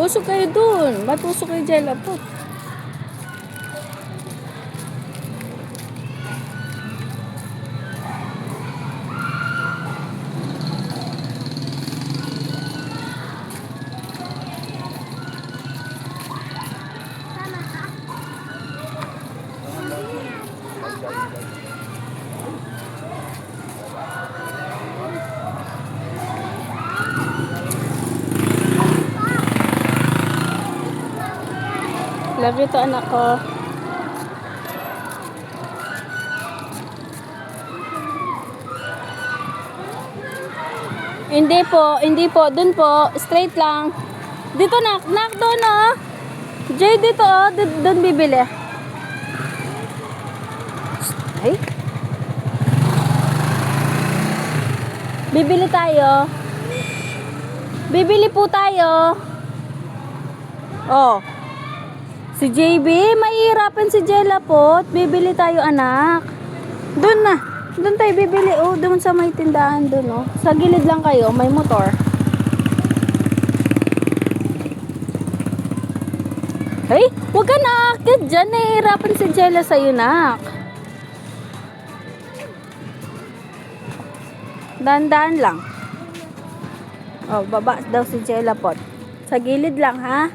Tusok kayo dun. Matusok kayo Jella po. Love you to anak ko. Hindi po, dun po, straight lang. Dito nak doon oh. Jay dito oh, doon bibili. Ay. Bibili tayo. Bibili po tayo. Oh. Si JB, mahihirapan si Jella po. Bibili tayo anak. Doon na. Doon tayo bibili. Oh, doon sa may tindahan doon oh. Sa gilid lang kayo, may motor. Hey, huwag ka na akit dyan. Nahihirapan si Jella sa'yo nak. Dahan-dahan lang. Oh, baba daw si Jella po. Sa gilid lang ha.